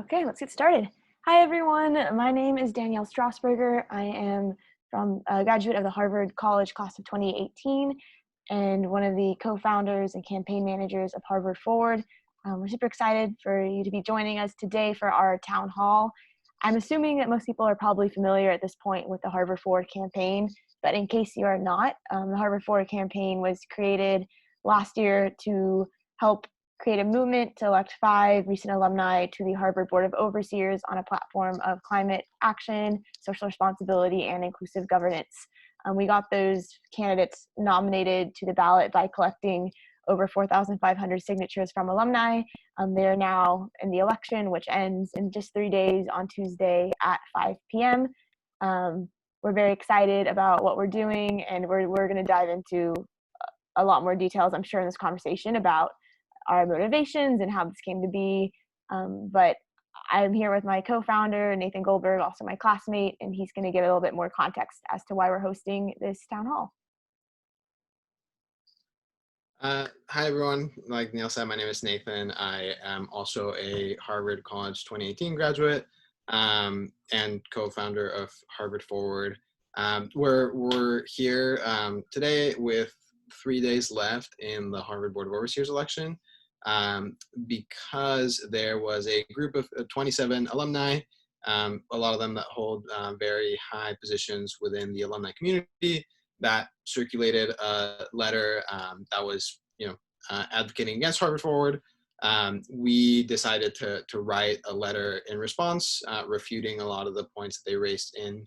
Okay, let's get started. Hi, everyone. My name is Danielle Strasberger. I am from a graduate of the Harvard College class of 2018 and one of the co-founders and campaign managers of Harvard Forward. We're super excited for you to be joining us today for our town hall. I'm assuming that most people are probably familiar at this point with the Harvard Forward campaign, but in case you are not, the Harvard Forward campaign was created last year to help create a movement to elect 5 recent alumni to the Harvard Board of Overseers on a platform of climate action, social responsibility, and inclusive governance. We got those candidates nominated to the ballot by collecting over 4,500 signatures from alumni. They're now in the election, which ends in just 3 days on Tuesday at 5 p.m. We're very excited about what we're doing, and we're going to dive into a lot more details, I'm sure, in this conversation about our motivations and how this came to be. But I'm here with my co-founder, Nathan Goldberg, also my classmate, and he's going to give a little bit more context as to why we're hosting this town hall. Hi, everyone. Like Neil said, my name is Nathan. I am also a Harvard College 2018 graduate and co-founder of Harvard Forward. We're here today with 3 days left in the Harvard Board of Overseers election because there was a group of 27 alumni, a lot of them that hold very high positions within the alumni community, that circulated a letter that was, advocating against Harvard Forward. We decided to write a letter in response, refuting a lot of the points that they raised in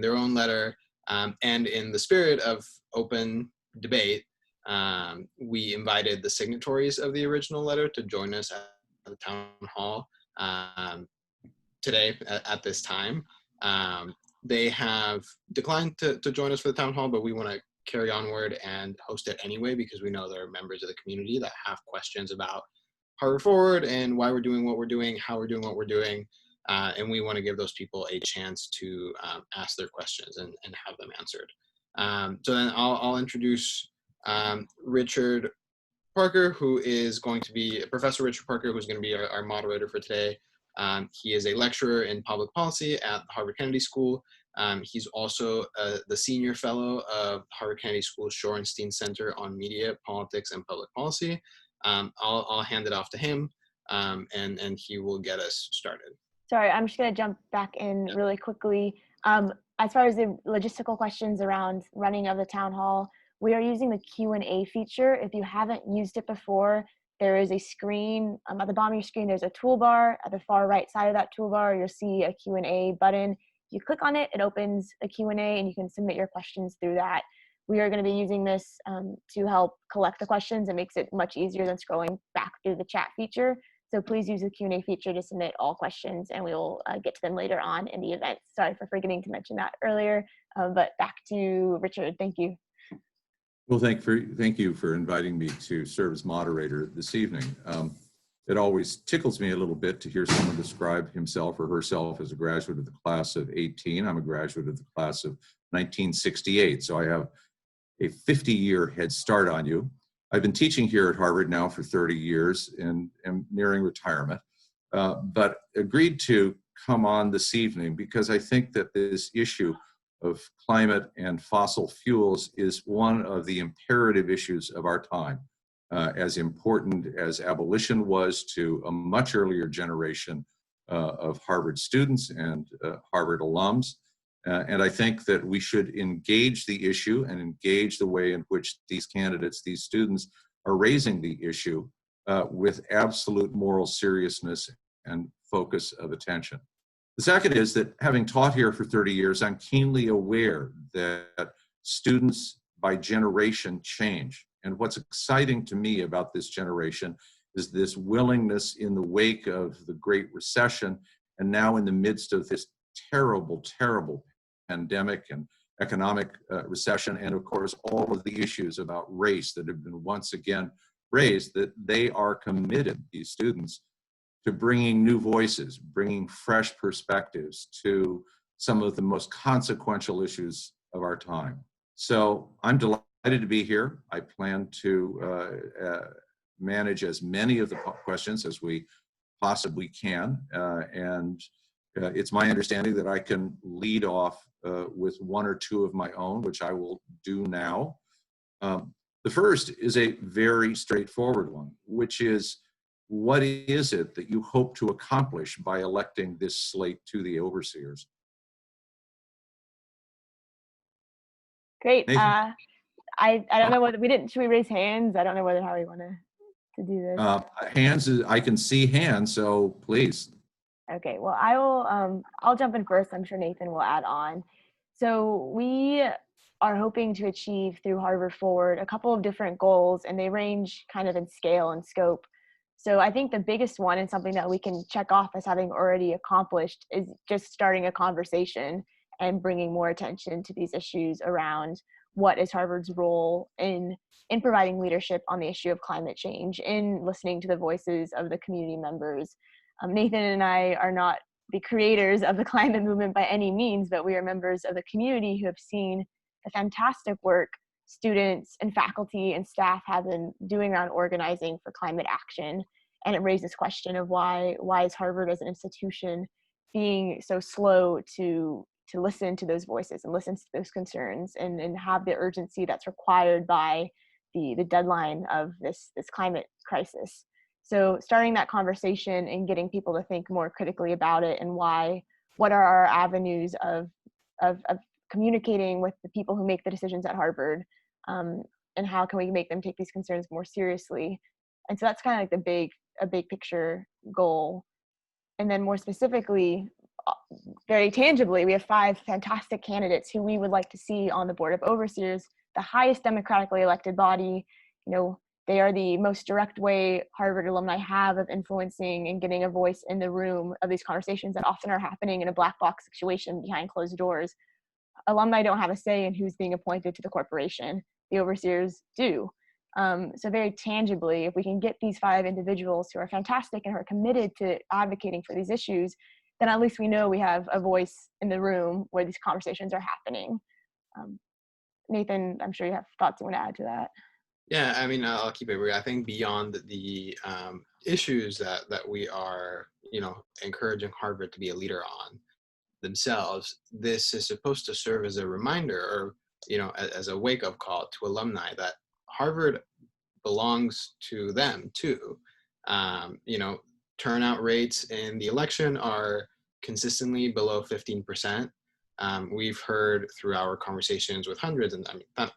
their own letter. And in the spirit of open debate, we invited the signatories of the original letter to join us at the town hall today at this time. They have declined to join us for the town hall, but we want to carry onward and host it anyway because we know there are members of the community that have questions about Harvard Forward and why we're doing what we're doing, how we're doing what we're doing, and we want to give those people a chance to ask their questions and have them answered. So then I'll introduce Richard Parker, who is going to be Professor Richard Parker, who's going to be our moderator for today. He is a lecturer in public policy at the Harvard Kennedy School. He's also the senior fellow of Harvard Kennedy School's Shorenstein Center on Media, Politics, and Public Policy. I'll hand it off to him, and he will get us started. Sorry, I'm just going to jump back in really quickly. As far as the logistical questions around running of the town hall, we are using the Q&A feature. If you haven't used it before, there is a screen. At the bottom of your screen, there's a toolbar. At the far right side of that toolbar, you'll see a Q&A button. You click on it, it opens a Q&A, and you can submit your questions through that. We are going to be using this to help collect the questions. It makes it much easier than scrolling back through the chat feature. So please use the Q&A feature to submit all questions, and we will get to them later on in the event. Sorry for forgetting to mention that earlier, but back to Richard. Thank you. Well, thank you for inviting me to serve as moderator this evening. It always tickles me a little bit to hear someone describe himself or herself as a graduate of the class of 18. I'm a graduate of the class of 1968, so I have a 50-year head start on you. I've been teaching here at Harvard now for 30 years and am nearing retirement, but agreed to come on this evening because I think that this issue of climate and fossil fuels is one of the imperative issues of our time, as important as abolition was to a much earlier generation of Harvard students and Harvard alums. And I think that we should engage the issue and engage the way in which these candidates, these students, are raising the issue with absolute moral seriousness and focus of attention. The second is that having taught here for 30 years, I'm keenly aware that students by generation change. And what's exciting to me about this generation is this willingness in the wake of the Great Recession and now in the midst of this terrible, terrible pandemic and economic recession, and of course, all of the issues about race that have been once again raised, that they are committed, these students, to bringing new voices, bringing fresh perspectives to some of the most consequential issues of our time. So I'm delighted to be here. I plan to manage as many of the questions as we possibly can. It's my understanding that I can lead off with one or two of my own, which I will do now. The first is a very straightforward one, which is, what is it that you hope to accomplish by electing this slate to the overseers? Great. Nathan? I don't know whether should we raise hands? I don't know how we want to do this. Hands, I can see hands, so please. Okay, well, I'll jump in first. I'm sure Nathan will add on. So we are hoping to achieve through Harvard Forward a couple of different goals, and they range kind of in scale and scope. So I think the biggest one, and something that we can check off as having already accomplished, is just starting a conversation and bringing more attention to these issues around what is Harvard's role in providing leadership on the issue of climate change, in listening to the voices of the community members. Nathan and I are not the creators of the climate movement by any means, but we are members of the community who have seen the fantastic work students and faculty and staff have been doing around organizing for climate action. And it raises question of why is Harvard as an institution being so slow to listen to those voices and listen to those concerns and have the urgency that's required by the deadline of this climate crisis. So starting that conversation and getting people to think more critically about it, and what are our avenues of communicating with the people who make the decisions at Harvard, and how can we make them take these concerns more seriously. And so that's kind of like a big picture goal. And then more specifically, very tangibly, we have 5 fantastic candidates who we would like to see on the Board of Overseers, the highest democratically elected body. They are the most direct way Harvard alumni have of influencing and getting a voice in the room of these conversations that often are happening in a black box situation behind closed doors. Alumni don't have a say in who's being appointed to the corporation. The overseers do. So very tangibly, if we can get these 5 individuals who are fantastic and who are committed to advocating for these issues, then at least we know we have a voice in the room where these conversations are happening. Nathan, I'm sure you have thoughts you want to add to that. Yeah, I mean, I'll keep it real. I think beyond the issues that we are, encouraging Harvard to be a leader on themselves, this is supposed to serve as a reminder, or as a wake-up call to alumni that Harvard belongs to them too. Turnout rates in the election are consistently below 15%. We've heard through our conversations with hundreds and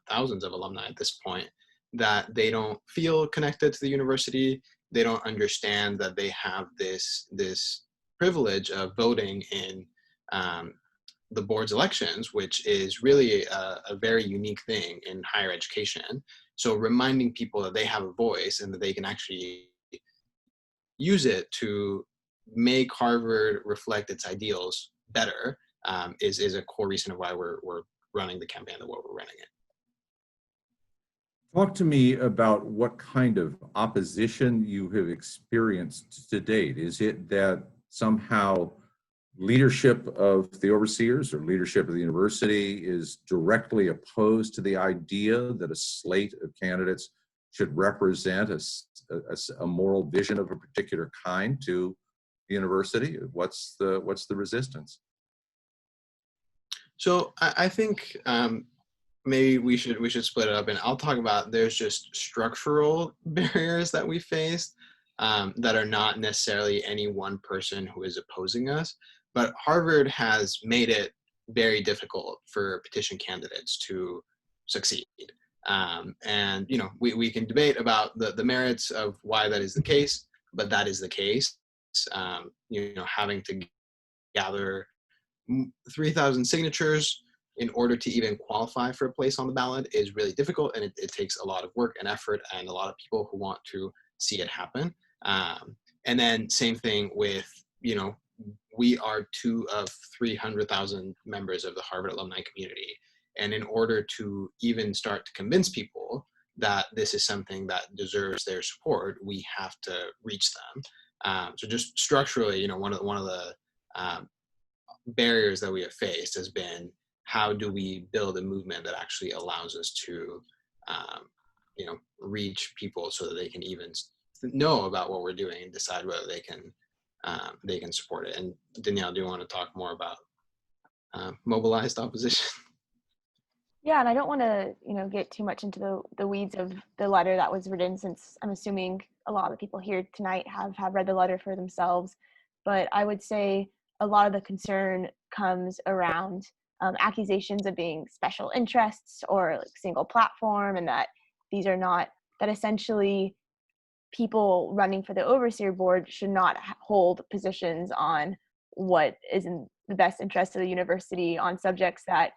thousands of alumni at this point that they don't feel connected to the university. They don't understand that they have this privilege of voting in the board's elections, which is really a very unique thing in higher education. So reminding people that they have a voice and that they can actually use it to make Harvard reflect its ideals better is a core reason of why we're running the campaign the way we're running it. Talk to me about what kind of opposition you have experienced to date. Is it that somehow leadership of the overseers or leadership of the university is directly opposed to the idea that a slate of candidates should represent a moral vision of a particular kind to the university? What's the resistance? So I think maybe we should split it up, and I'll talk about there's just structural barriers that we face that are not necessarily any one person who is opposing us, but Harvard has made it very difficult for petition candidates to succeed. And we can debate about the merits of why that is the case, but that is the case. Having to gather 3,000 signatures in order to even qualify for a place on the ballot is really difficult, and it takes a lot of work and effort and a lot of people who want to see it happen. And then same thing with, we are 2 of 300,000 members of the Harvard alumni community. And in order to even start to convince people that this is something that deserves their support, we have to reach them. So just structurally, one of the barriers that we have faced has been, how do we build a movement that actually allows us to, reach people so that they can even know about what we're doing and decide whether they can they can support it. And Danielle, do you want to talk more about mobilized opposition? Yeah, and I don't want to, get too much into the weeds of the letter that was written, since I'm assuming a lot of the people here tonight have read the letter for themselves. But I would say a lot of the concern comes around accusations of being special interests or like single platform, and that these are not, that essentially people running for the overseer board should not hold positions on what is in the best interest of the university on subjects that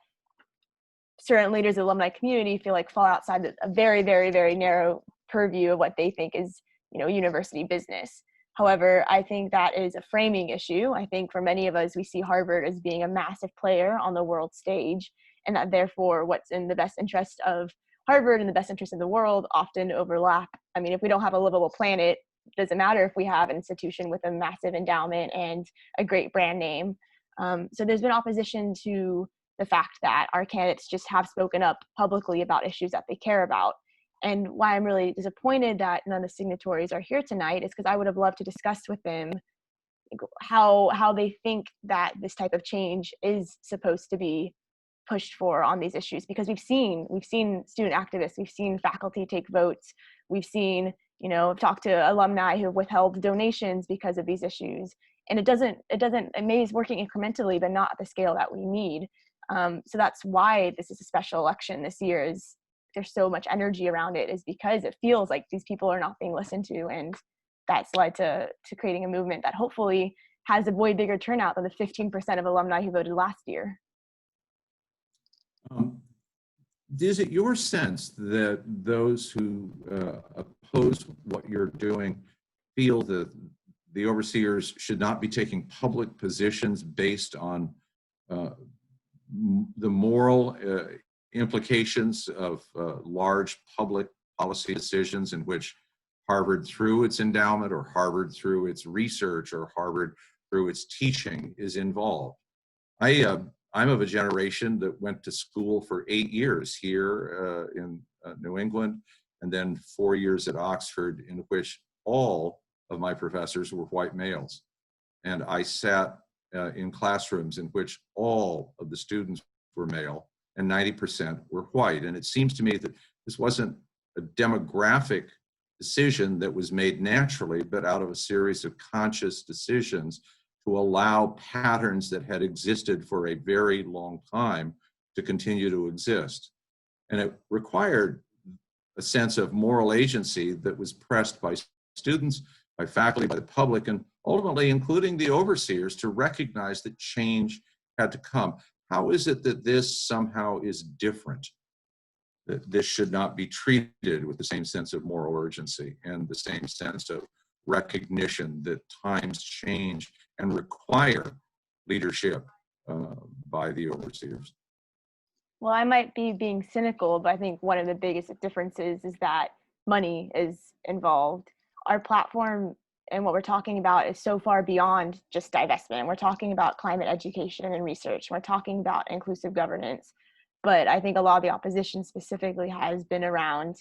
certain leaders of the alumni community feel like fall outside a very, very, very narrow purview of what they think is, university business. However, I think that is a framing issue. I think for many of us, we see Harvard as being a massive player on the world stage, and that therefore what's in the best interest of Harvard and the best interest of the world often overlap. I mean, if we don't have a livable planet, it doesn't matter if we have an institution with a massive endowment and a great brand name. So there's been opposition to the fact that our candidates just have spoken up publicly about issues that they care about. And why I'm really disappointed that none of the signatories are here tonight is because I would have loved to discuss with them how they think that this type of change is supposed to be pushed for on these issues, because we've seen student activists, we've seen faculty take votes, we've seen, talk to alumni who have withheld donations because of these issues. And it may is working incrementally, but not at the scale that we need. So that's why this is a special election this year, is there's so much energy around it, is because it feels like these people are not being listened to. And that's led to creating a movement that hopefully has a way bigger turnout than the 15% of alumni who voted last year. Is it your sense that those who oppose what you're doing feel that the overseers should not be taking public positions based on the moral implications of large public policy decisions in which Harvard, through its endowment, or Harvard through its research, or Harvard through its teaching, is involved? I'm of a generation that went to school for 8 years here in New England, and then 4 years at Oxford, in which all of my professors were white males. And I sat in classrooms in which all of the students were male and 90% were white. And it seems to me that this wasn't a demographic decision that was made naturally, but out of a series of conscious decisions to allow patterns that had existed for a very long time to continue to exist. And it required a sense of moral agency that was pressed by students, by faculty, by the public, and ultimately including the overseers, to recognize that change had to come. How is it that this somehow is different? That this should not be treated with the same sense of moral urgency and the same sense of recognition that times change and require leadership by the overseers? Well, I might be being cynical, but I think one of the biggest differences is that money is involved. Our platform and what we're talking about is so far beyond just divestment. We're talking about climate education and research. We're talking about inclusive governance. But I think a lot of the opposition specifically has been around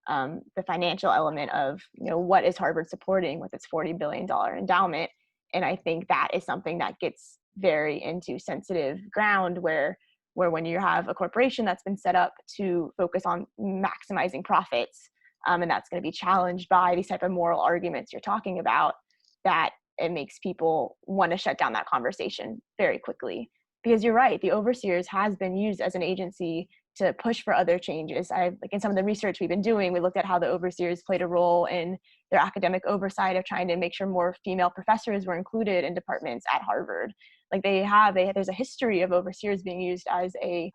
the financial element of, what is Harvard supporting with its $40 billion endowment? And I think that is something that gets very into sensitive ground, where when you have a corporation that's been set up to focus on maximizing profits, and that's going to be challenged by these type of moral arguments you're talking about, that it makes people want to shut down that conversation very quickly. Because you're right, the overseers has been used as an agency to push for other changes. Like in some of the research we've been doing, we looked at how the overseers played a role in their academic oversight of trying to make sure more female professors were included in departments at Harvard. Like there's a history of overseers being used as a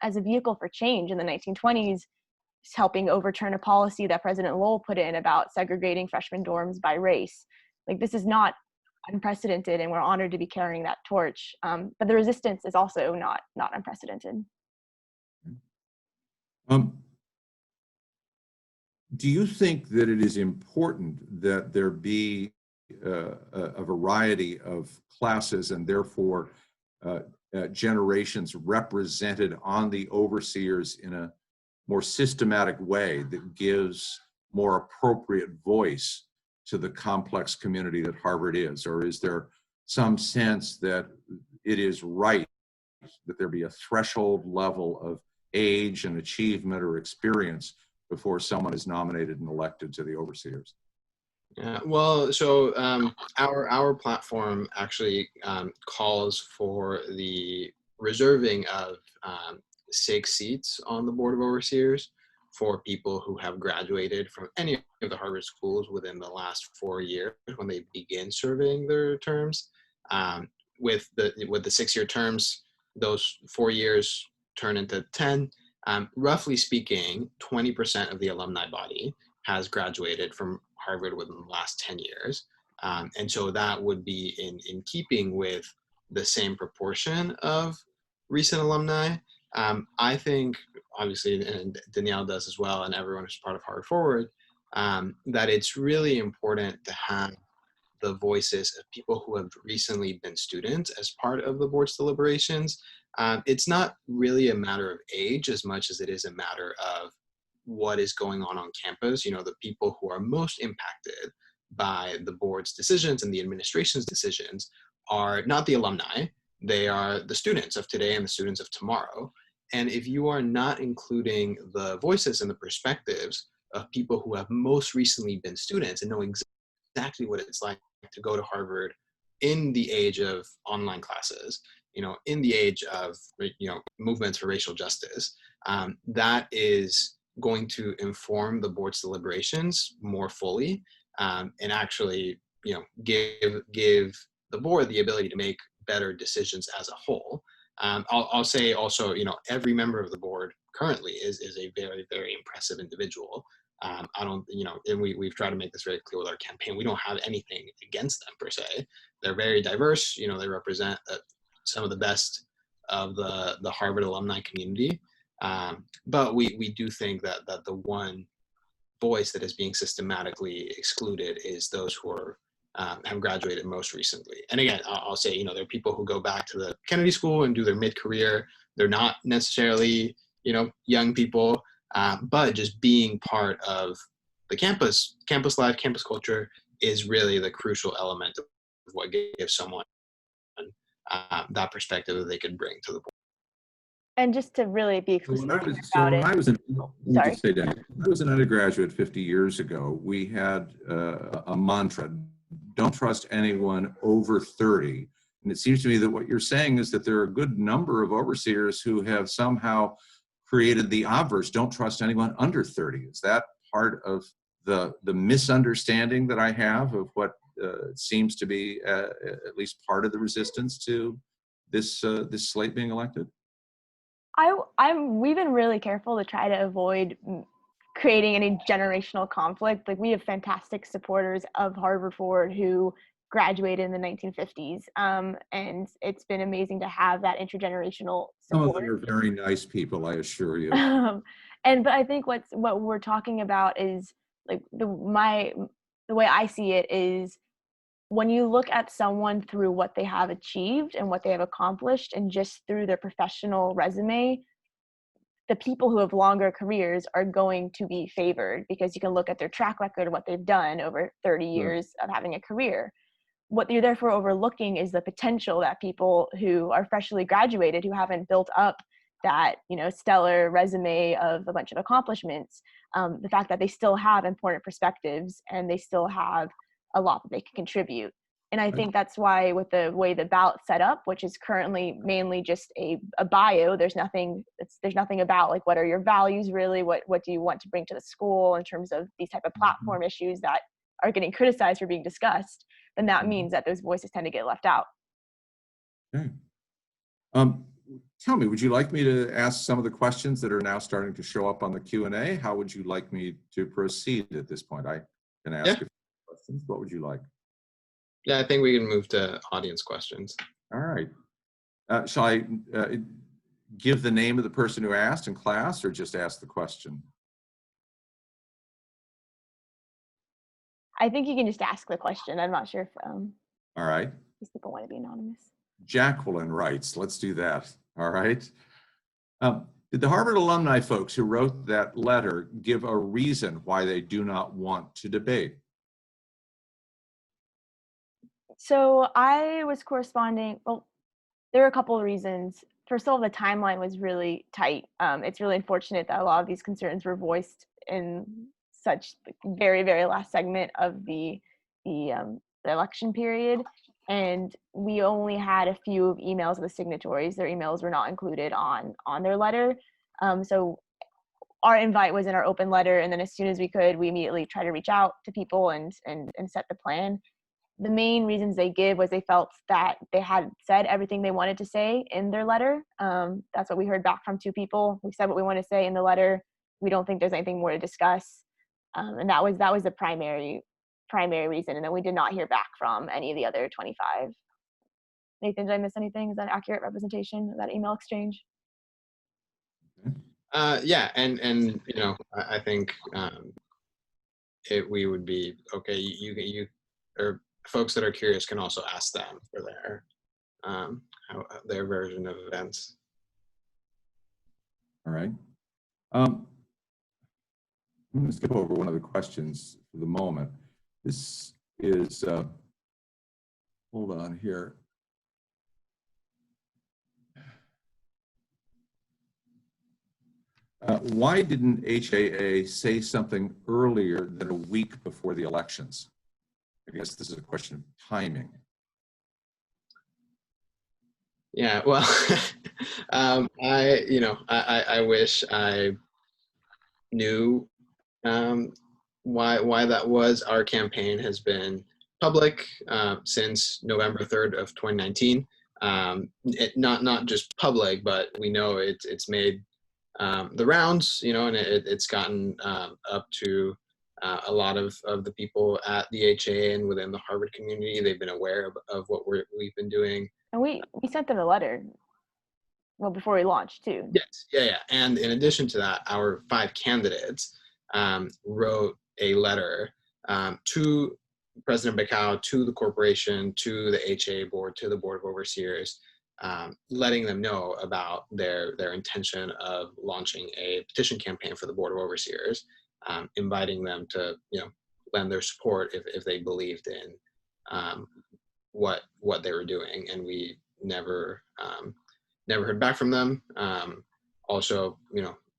vehicle for change in the 1920s, helping overturn a policy that President Lowell put in about segregating freshman dorms by race. Like, this is not unprecedented, and we're honored to be carrying that torch. But the resistance is also not unprecedented. Do you think that it is important that there be a variety of classes and therefore generations represented on the overseers in a more systematic way that gives more appropriate voice to the complex community that Harvard is? Or is there some sense that it is right that there be a threshold level of age and achievement or experience before someone is nominated and elected to the overseers? Yeah, well, so our platform actually calls for the reserving of 6 seats on the Board of Overseers for people who have graduated from any of the Harvard schools within the last 4 years when they begin serving their terms. With the 6-year terms, those 4 years turn into 10. Roughly speaking, 20% of the alumni body has graduated from Harvard within the last 10 years. And so that would be in keeping with the same proportion of recent alumni. I think, obviously, and Danielle does as well, and everyone who's part of Harvard Forward, that it's really important to have the voices of people who have recently been students as part of the board's deliberations. It's not really a matter of age as much as it is a matter of what is going on campus. You know, the people who are most impacted by the board's decisions and the administration's decisions are not the alumni, they are the students of today and the students of tomorrow. And if you are not including the voices and the perspectives of people who have most recently been students and know exactly what it's like to go to Harvard in the age of online classes, you know, in the age of, you know, movements for racial justice, that is going to inform the board's deliberations more fully, and actually, you know, give the board the ability to make better decisions as a whole. I'll say also, you know, every member of the board currently is a very, very impressive individual. I don't, you know, and we've tried to make this very clear with our campaign. We don't have anything against them per se. They're very diverse. You know, they represent some of the best of the Harvard alumni community. But we do think that the one voice that is being systematically excluded is those who are have graduated most recently. And again, I'll say, you know, there are people who go back to the Kennedy School and do their mid-career. They're not necessarily, you know, young people, but just being part of the campus life, campus culture is really the crucial element of what gives someone that perspective that they could bring to the board. And just to really be explicit When I was, about when it. I was Sorry. just say, Dan, when I was an undergraduate 50 years ago, we had a mantra: don't trust anyone over 30. And it seems to me that what you're saying is that there are a good number of overseers who have somehow created the obverse: don't trust anyone under 30. Is that part of the misunderstanding that I have of what seems to be at least part of the resistance to this this slate being elected? We've been really careful to try to avoid creating any generational conflict. Like, we have fantastic supporters of Harvard Forward who graduated in the 1950s, and it's been amazing to have that intergenerational support. Some of them are very nice people, I assure you. But I think what we're talking about is, like, the way I see it is, when you look at someone through what they have achieved and what they have accomplished, and just through their professional resume, the people who have longer careers are going to be favored, because you can look at their track record of what they've done over 30 years of having a career. What you're therefore overlooking is the potential that people who are freshly graduated, who haven't built up that, you know, stellar resume of a bunch of accomplishments, the fact that they still have important perspectives and they still have a lot that they can contribute. And I think that's why, with the way the ballot's set up, which is currently mainly just a bio, there's nothing about, like, what are your values really, what do you want to bring to the school in terms of these type of platform issues that are getting criticized for being discussed, then that means that those voices tend to get left out. Okay. Tell me, would you like me to ask some of the questions that are now starting to show up on the Q&A? How would you like me to proceed at this point? I can ask you questions. What would you like? Yeah, I think we can move to audience questions. All right. Shall I give the name of the person who asked in class, or just ask the question? I think you can just ask the question. I'm not sure if all right. these people want to be anonymous. Jacqueline writes, let's do that. All right. Did the Harvard alumni folks who wrote that letter give a reason why they do not want to debate? So I was corresponding, well, there were a couple of reasons. First of all, the timeline was really tight. It's really unfortunate that a lot of these concerns were voiced in such very, very last segment of the election period, and we only had a few of emails of the signatories. Their emails were not included on their letter. So our invite was in our open letter, and then as soon as we could, we immediately tried to reach out to people and set the plan. The main reasons they give was they felt that they had said everything they wanted to say in their letter. That's what we heard back from two people. We said what we want to say in the letter. We don't think there's anything more to discuss, and that was the primary reason. And then we did not hear back from any of the other 25. Nathan, did I miss anything? Is that an accurate representation of that email exchange? Yeah, and I think we would be okay. You or folks that are curious can also ask them for their version of events. All right. I'm going to skip over one of the questions for the moment. This is, hold on here. Why didn't HAA say something earlier than a week before the elections? I guess this is a question of timing. Yeah, well, I wish I knew why that was. Our campaign has been public since November 3rd of 2019. Not just public, but we know it's made the rounds, and it's gotten up to a lot of the people at the HAA and within the Harvard community. They've been aware of what we've been doing. And we sent them a letter, well, before we launched too. Yes, yeah. And in addition to that, our 5 candidates wrote a letter to President Bacall, to the corporation, to the HAA board, to the Board of Overseers, letting them know about their intention of launching a petition campaign for the Board of Overseers, inviting them to lend their support if they believed in what they were doing. And we never heard back from them. Also,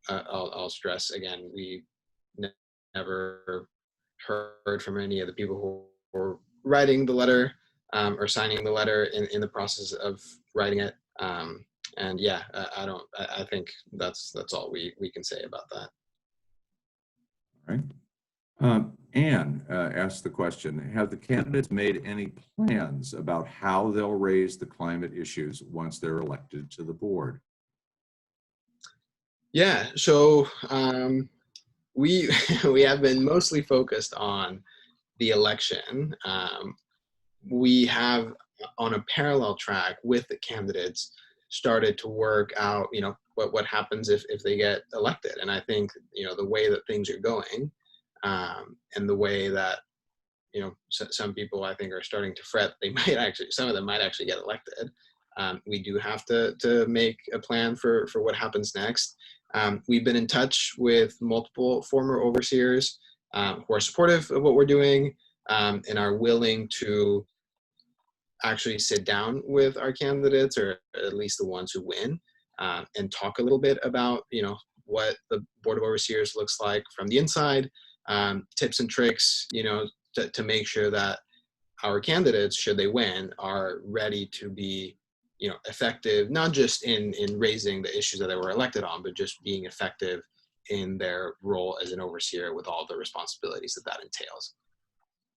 I'll stress again, we never heard from any of the people who were writing the letter or signing the letter in the process of writing it. And yeah, I think that's all we can say about that. All right. Anne asked the question, have the candidates made any plans about how they'll raise the climate issues once they're elected to the board? Yeah, so we have been mostly focused on the election. We have, on a parallel track with the candidates, started to work out, what happens if they get elected. And I think, the way that things are going, and the way that, some people I think are starting to fret, some of them might actually get elected. We do have to make a plan for what happens next. We've been in touch with multiple former overseers who are supportive of what we're doing and are willing to actually sit down with our candidates, or at least the ones who win, and talk a little bit about what the Board of Overseers looks like from the inside, tips and tricks, to make sure that our candidates, should they win, are ready to be effective, not just in raising the issues that they were elected on, but just being effective in their role as an overseer with all the responsibilities that entails.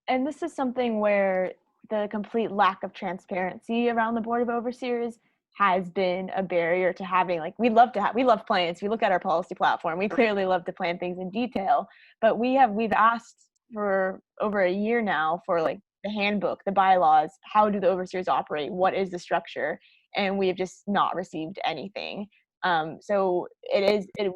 And this is something where the complete lack of transparency around the Board of Overseers has been a barrier to having, we love plans. We look at our policy platform, we clearly love to plan things in detail, but we've asked for over a year now for the handbook, the bylaws, how do the overseers operate, what is the structure, and we have just not received anything. So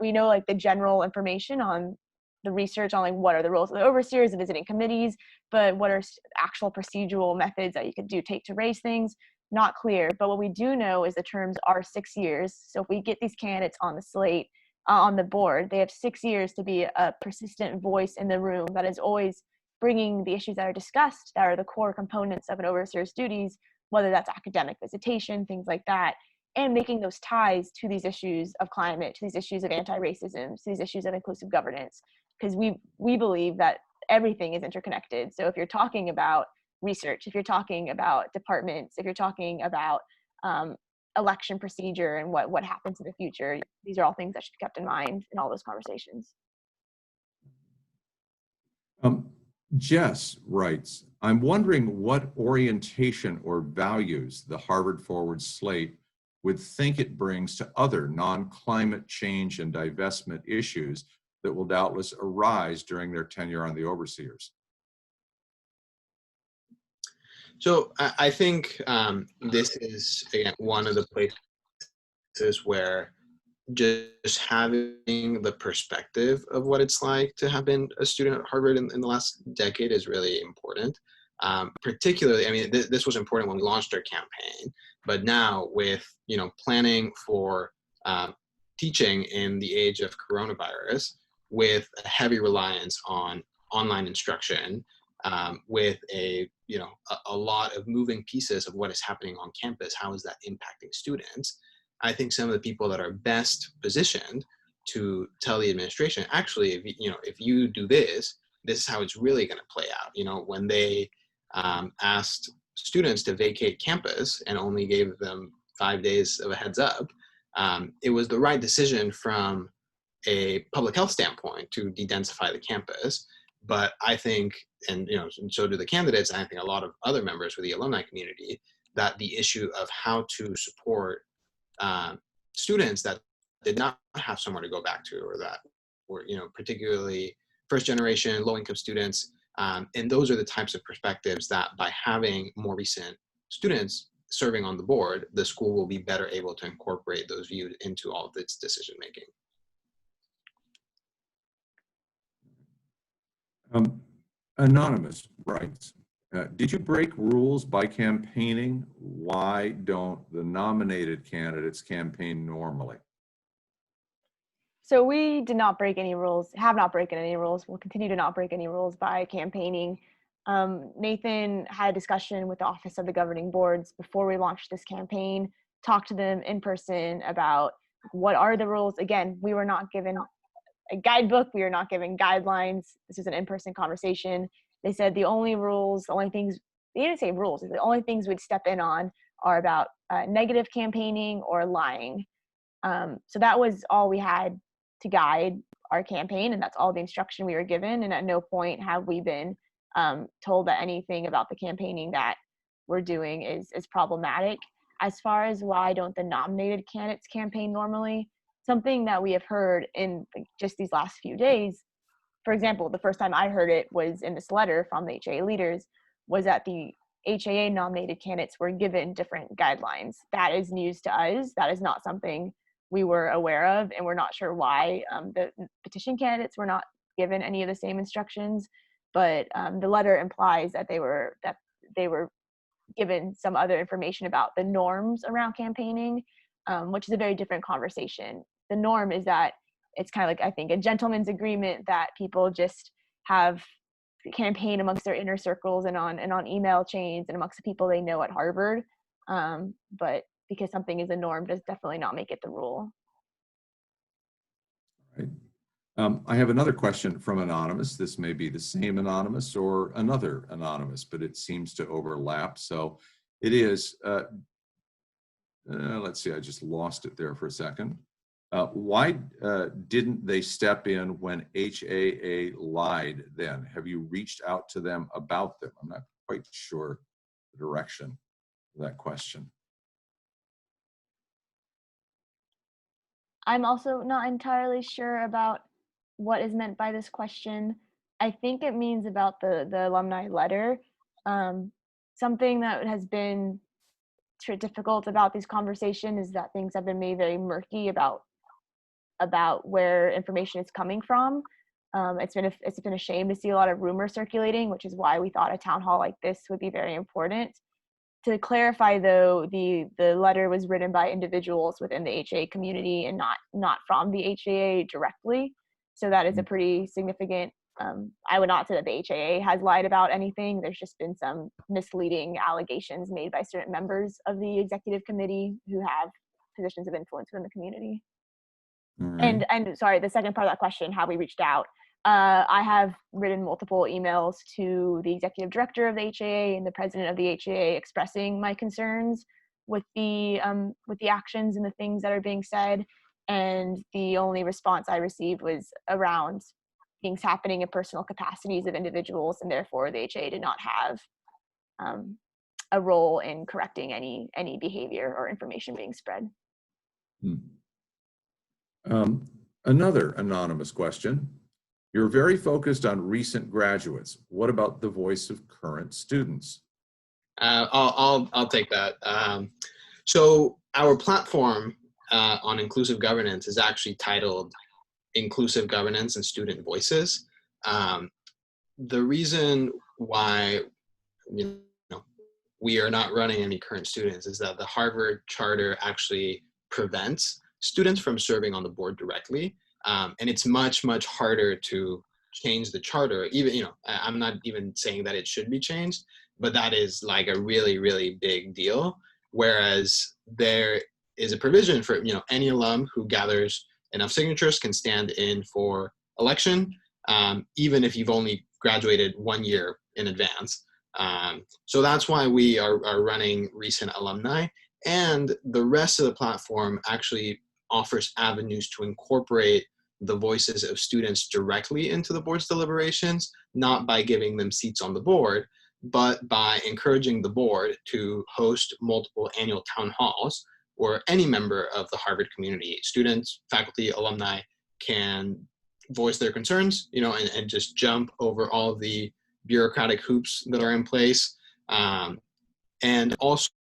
we know the general information on the research on what are the roles of the overseers, the visiting committees, but what are actual procedural methods that you could take to raise things, not clear. But what we do know is the terms are 6 years. So if we get these candidates on the slate, on the board, they have 6 years to be a persistent voice in the room that is always bringing the issues that are discussed, that are the core components of an overseer's duties, whether that's academic visitation, things like that, and making those ties to these issues of climate, to these issues of anti-racism, to these issues of inclusive governance, because we believe that everything is interconnected. So if you're talking about research, if you're talking about departments, if you're talking about election procedure and what happens in the future, these are all things that should be kept in mind in all those conversations. Jess writes, I'm wondering what orientation or values the Harvard Forward slate would think it brings to other non-climate change and divestment issues that will doubtless arise during their tenure on the overseers. So I think this is, again, one of the places where just having the perspective of what it's like to have been a student at Harvard in the last decade is really important. Particularly, I mean, this was important when we launched our campaign, but now with, planning for teaching in the age of coronavirus, with a heavy reliance on online instruction, with a lot of moving pieces of what is happening on campus, how is that impacting students? I think some of the people that are best positioned to tell the administration, actually, if you do this, this is how it's really going to play out. When they asked students to vacate campus and only gave them 5 days of a heads up, it was the right decision from a public health standpoint to de-densify the campus. But I think, and so do the candidates, and I think a lot of other members of the alumni community, that the issue of how to support students that did not have somewhere to go back to, or that were, particularly first generation, low income students. And those are the types of perspectives that by having more recent students serving on the board, the school will be better able to incorporate those views into all of its decision making. Anonymous writes, did you break rules by campaigning? Why don't the nominated candidates campaign normally? So we did not break any rules, have not broken any rules. We'll continue to not break any rules by campaigning. Nathán had a discussion with the Office of the Governing Boards before we launched this campaign, talked to them in person about what are the rules. Again, we were not given a guidebook. We were not given guidelines. This is an in-person conversation. They said the only rules, the only things, they didn't say rules, the only things we'd step in on are about negative campaigning or lying. So that was all we had to guide our campaign, and that's all the instruction we were given. And at no point have we been told that anything about the campaigning that we're doing is problematic. As far as why don't the nominated candidates campaign normally, something that we have heard in just these last few days, for example, the first time I heard it was in this letter from the HKS leaders, was that the HAA nominated candidates were given different guidelines. That is news to us. That is not something we were aware of, and we're not sure why the petition candidates were not given any of the same instructions. But the letter implies that they were given some other information about the norms around campaigning, which is a very different conversation. The norm is that it's kind of like, I think, a gentleman's agreement that people just have campaign amongst their inner circles and on email chains and amongst the people they know at Harvard. But because something is a norm does definitely not make it the rule. Right. I have another question from Anonymous. This may be the same Anonymous or another Anonymous, but it seems to overlap. So it is, let's see, I just lost it there for a second. Why didn't they step in when HAA lied then? Have you reached out to them about them? I'm not quite sure the direction of that question. I'm also not entirely sure about what is meant by this question. I think it means about the alumni letter. Something that has been difficult about these conversations is that things have been made very murky about where information is coming from. It's been a shame to see a lot of rumors circulating, which is why we thought a town hall like this would be very important. To clarify, though, the letter was written by individuals within the HAA community and not from the HAA directly. So that is a pretty significant I would not say that the HAA has lied about anything. There's just been some misleading allegations made by certain members of the executive committee who have positions of influence within the community. All right. And sorry, the second part of that question, how we reached out. I have written multiple emails to the executive director of the HAA and the president of the HAA expressing my concerns with the actions and the things that are being said. And the only response I received was around things happening in personal capacities of individuals, and therefore the HAA did not have a role in correcting any behavior or information being spread. Another anonymous question. You're very focused on recent graduates. What about the voice of current students? I'll take that. So our platform on inclusive governance is actually titled Inclusive Governance and Student Voices. The reason why we are not running any current students is that the Harvard Charter actually prevents students from serving on the board directly. And it's much, much harder to change the charter. Even, I'm not even saying that it should be changed, but that is like a really, really big deal. Whereas there is a provision for, any alum who gathers enough signatures can stand in for election, even if you've only graduated 1 year in advance. So that's why we are running recent alumni, and the rest of the platform actually offers avenues to incorporate the voices of students directly into the board's deliberations, not by giving them seats on the board, but by encouraging the board to host multiple annual town halls where any member of the Harvard community, students, faculty, alumni, can voice their concerns, and just jump over all of the bureaucratic hoops that are in place, and also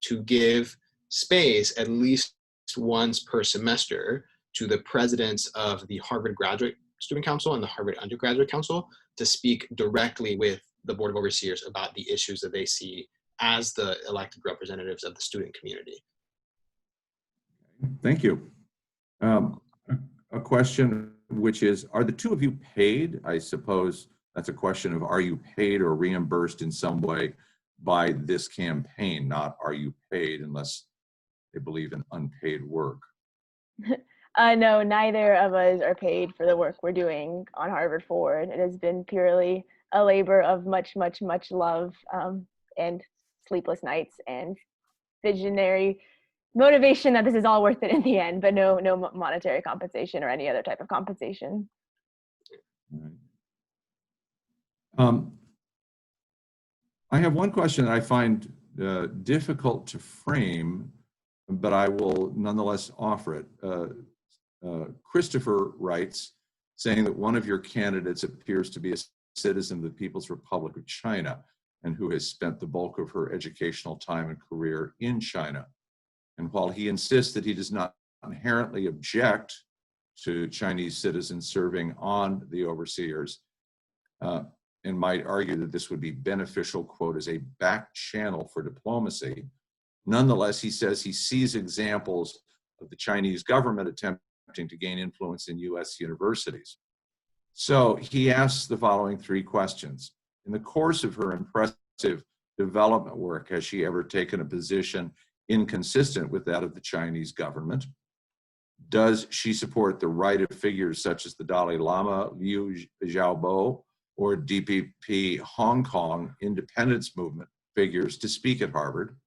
to give space at least once per semester to the presidents of the Harvard Graduate Student Council and the Harvard Undergraduate Council to speak directly with the Board of Overseers about the issues that they see as the elected representatives of the student community. Thank you. A question which is, are the two of you paid? I suppose that's a question of, are you paid or reimbursed in some way by this campaign, not are you paid, unless they believe in unpaid work. No, neither of us are paid for the work we're doing on Harvard Forward. It has been purely a labor of much, much, much love and sleepless nights and visionary motivation that this is all worth it in the end, but no monetary compensation or any other type of compensation. I have one question that I find difficult to frame, but I will nonetheless offer it. Christopher writes, saying that one of your candidates appears to be a citizen of the People's Republic of China and who has spent the bulk of her educational time and career in China. And while he insists that he does not inherently object to Chinese citizens serving on the overseers, and might argue that this would be beneficial, quote, as a back channel for diplomacy, nonetheless, he says he sees examples of the Chinese government attempting to gain influence in US universities. So he asks the following three questions. In the course of her impressive development work, has she ever taken a position inconsistent with that of the Chinese government? Does she support the right of figures such as the Dalai Lama, Liu Xiaobo, or DPP Hong Kong independence movement figures to speak at Harvard?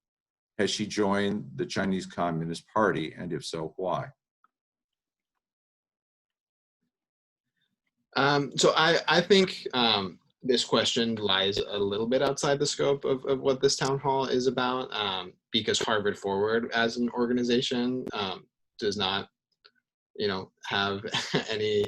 Has she joined the Chinese Communist Party, and if so, why? So I think this question lies a little bit outside the scope of what this town hall is about, because Harvard Forward as an organization does not, have any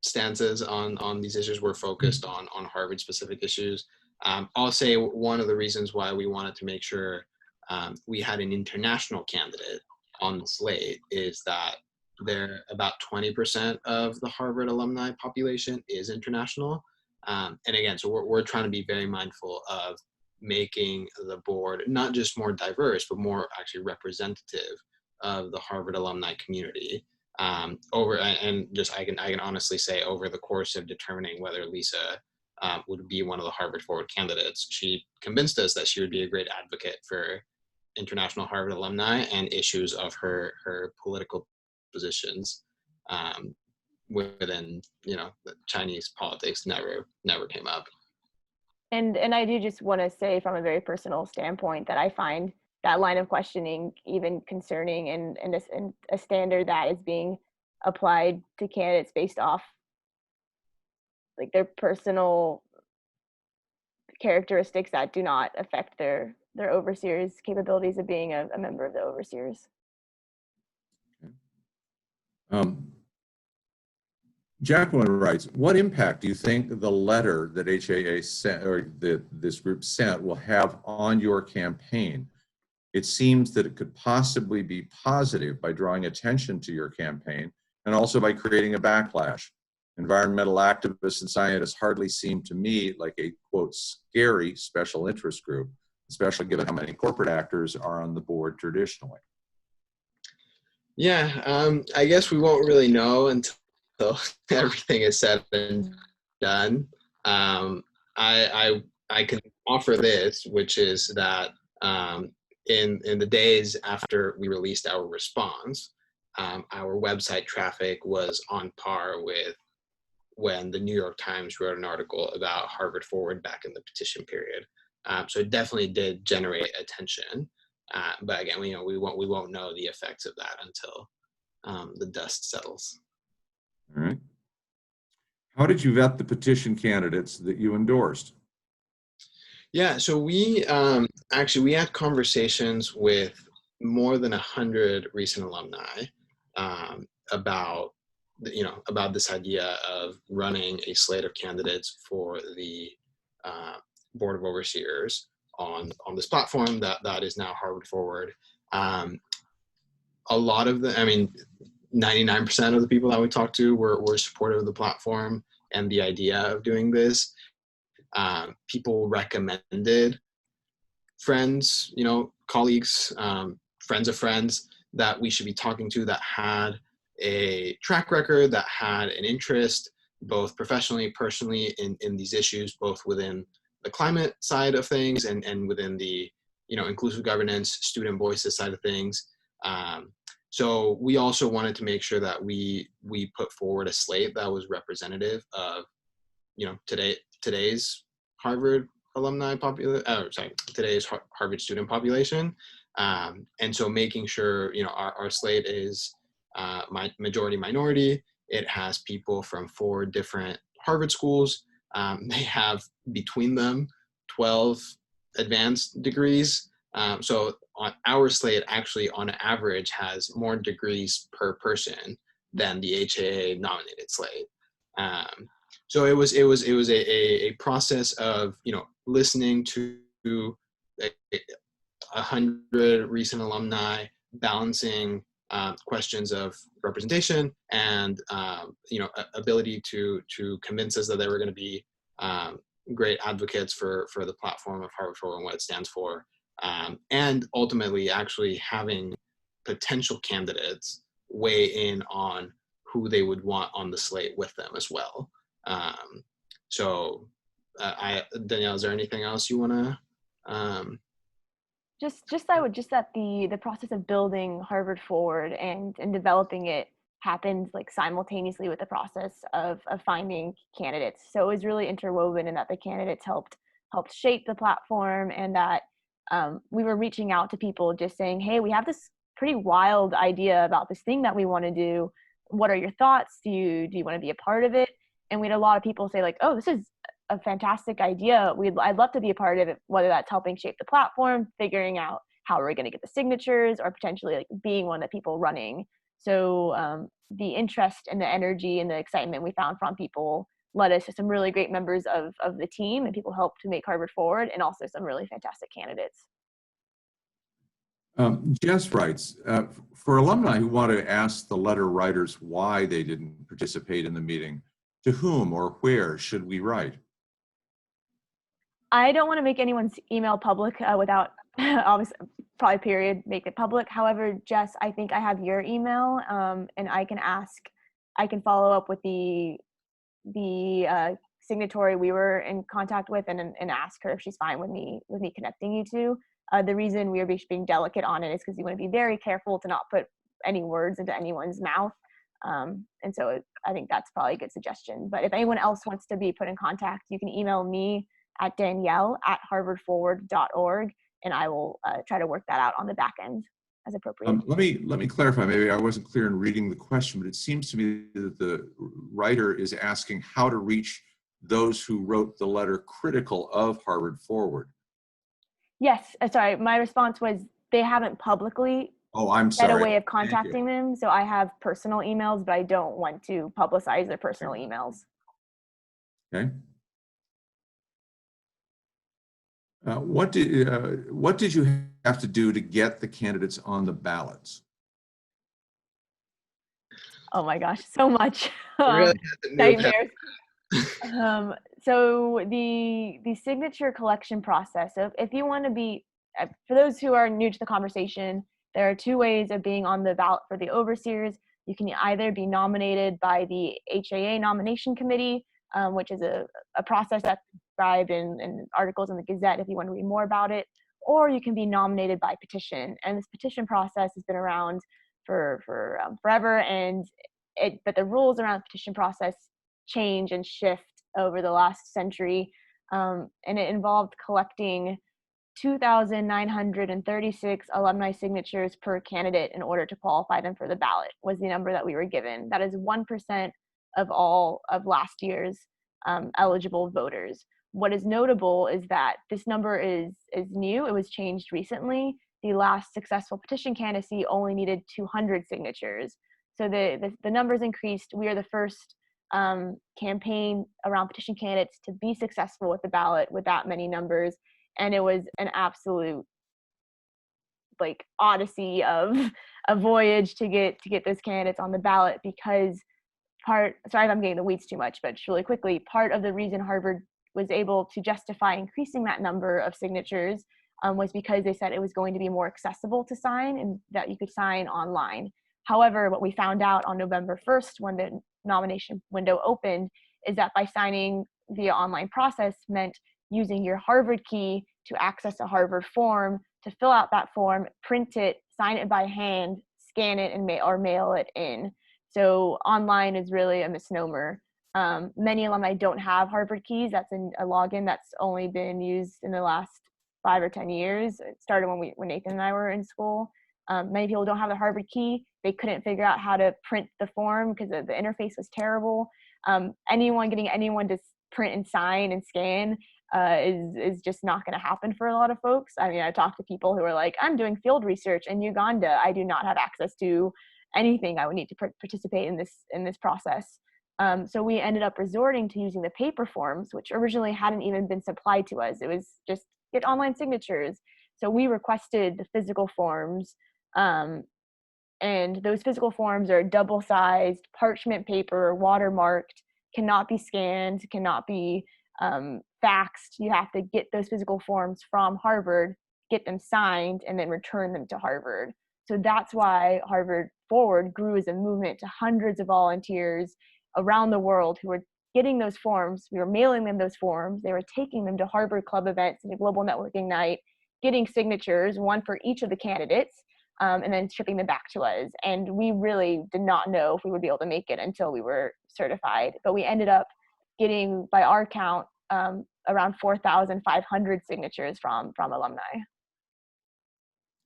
stances on these issues. We're focused on Harvard specific issues. I'll say one of the reasons why we wanted to make sure we had an international candidate on the slate is that about 20% of the Harvard alumni population is international. And again, so we're trying to be very mindful of making the board not just more diverse, but more actually representative of the Harvard alumni community. over, and just I can honestly say, over the course of determining whether Lisa would be one of the Harvard Forward candidates, she convinced us that she would be a great advocate for international Harvard alumni and issues of her political positions within, the Chinese politics never came up. And I do just want to say from a very personal standpoint that I find that line of questioning even concerning, and a standard that is being applied to candidates based off like their personal characteristics that do not affect their overseers' capabilities of being a member of the overseers. Jacqueline writes, what impact do you think the letter that HAA sent, or that this group sent, will have on your campaign? It seems that it could possibly be positive by drawing attention to your campaign and also by creating a backlash. Environmental activists and scientists hardly seem to me like a, quote, scary special interest group, especially given how many corporate actors are on the board traditionally. Yeah, I guess we won't really know until everything is said and done. I can offer this, which is that in the days after we released our response, our website traffic was on par with when the New York Times wrote an article about Harvard Forward back in the petition period. So it definitely did generate attention. But again, we won't know the effects of that until the dust settles. All right. How did you vet the petition candidates that you endorsed? Yeah, so we we had conversations with more than 100 recent alumni about this idea of running a slate of candidates for the Board of Overseers on this platform that is now Harvard Forward. A lot of 99% of the people that we talked to were supportive of the platform and the idea of doing this. People recommended friends, colleagues, friends of friends that we should be talking to that had a track record, that had an interest, both professionally, personally, in these issues, both within the climate side of things and within the, inclusive governance, student voices side of things. So we also wanted to make sure that we put forward a slate that was representative of, today's Harvard alumni today's Harvard student population. And so making sure, our slate is majority minority. It has people from 4 different Harvard schools. They have between them 12 advanced degrees. So on our slate actually on average has more degrees per person than the HAA nominated slate. So it was a process of, listening to 100 recent alumni, balancing questions of representation and ability to convince us that they were going to be great advocates for the platform of Harvard Forward and what it stands for, and ultimately actually having potential candidates weigh in on who they would want on the slate with them as well. Danielle, is there anything else you want to? That the process of building Harvard Forward and developing it happened like simultaneously with the process of finding candidates. So it was really interwoven in that the candidates helped shape the platform, and that we were reaching out to people just saying, hey, we have this pretty wild idea about this thing that we want to do. What are your thoughts? Do you want to be a part of it? And we had a lot of people say like, oh, this is a fantastic idea. I'd love to be a part of it, whether that's helping shape the platform, figuring out how we're going to get the signatures, or potentially like being one of the people running. So the interest and the energy and the excitement we found from people led us to some really great members of the team, and people helped to make Harvard Forward, and also some really fantastic candidates. Jess writes, for alumni who want to ask the letter writers why they didn't participate in the meeting, to whom or where should we write? I don't want to make anyone's email public without obviously probably period, make it public. However, Jess, I think I have your email, and I can follow up with the signatory we were in contact with and ask her if she's fine with me connecting you two. The reason we are being delicate on it is because you want to be very careful to not put any words into anyone's mouth. And so I think that's probably a good suggestion. But if anyone else wants to be put in contact, you can email me at Danielle@harvardforward.org, and I will try to work that out on the back end as appropriate. Let me clarify. Maybe I wasn't clear in reading the question, but it seems to me that the writer is asking how to reach those who wrote the letter critical of Harvard Forward. Yes, sorry. My response was they haven't publicly I'm sorry. a way of contacting them. So I have personal emails, but I don't want to publicize their personal emails. Okay. What did you have to do to get the candidates on the ballots? Oh my gosh, so much. Really Nightmares. So the signature collection process. So if you want to be, for those who are new to the conversation, there are two ways of being on the ballot for the overseers. You can either be nominated by the HAA nomination committee, which is a process that's described in articles in the Gazette if you want to read more about it, or you can be nominated by petition. And this petition process has been around for forever, but the rules around the petition process change and shift over the last century, and it involved collecting 2,936 alumni signatures per candidate in order to qualify them for the ballot, was the number that we were given. That is 1% of all of last year's eligible voters. What is notable is that this number is new. It was changed recently. The last successful petition candidacy only needed 200 signatures. So the numbers increased. We are the first campaign around petition candidates to be successful with the ballot with that many numbers. And it was an absolute odyssey of a voyage to get those candidates on the ballot, because sorry if I'm getting the weeds too much, but just really quickly, part of the reason Harvard was able to justify increasing that number of signatures was because they said it was going to be more accessible to sign and that you could sign online. However, what we found out on November 1st when the nomination window opened is that by signing via online process meant using your Harvard key to access a Harvard form, to fill out that form, print it, sign it by hand, scan it, and mail it in. So online is really a misnomer. Many alumni don't have Harvard keys. That's a login that's only been used in the last 5 or 10 years. It started when Nathan and I were in school. Many people don't have the Harvard key. They couldn't figure out how to print the form because the interface was terrible. Getting anyone to print and sign and scan is just not going to happen for a lot of folks. I mean, I talked to people who are like, I'm doing field research in Uganda. I do not have access to anything. I would need to participate in this process. So we ended up resorting to using the paper forms, which originally hadn't even been supplied to us. It was just get online signatures. So we requested the physical forms, and those physical forms are double-sized parchment paper, watermarked, cannot be scanned, cannot be faxed. You have to get those physical forms from Harvard, get them signed, and then return them to Harvard. So that's why Harvard Forward grew as a movement to hundreds of volunteers around the world who were getting those forms. We were mailing them those forms. They were taking them to Harvard Club events and a global networking night, getting signatures, one for each of the candidates, and then shipping them back to us. And we really did not know if we would be able to make it until we were certified. But we ended up getting, by our count, around 4,500 signatures from alumni.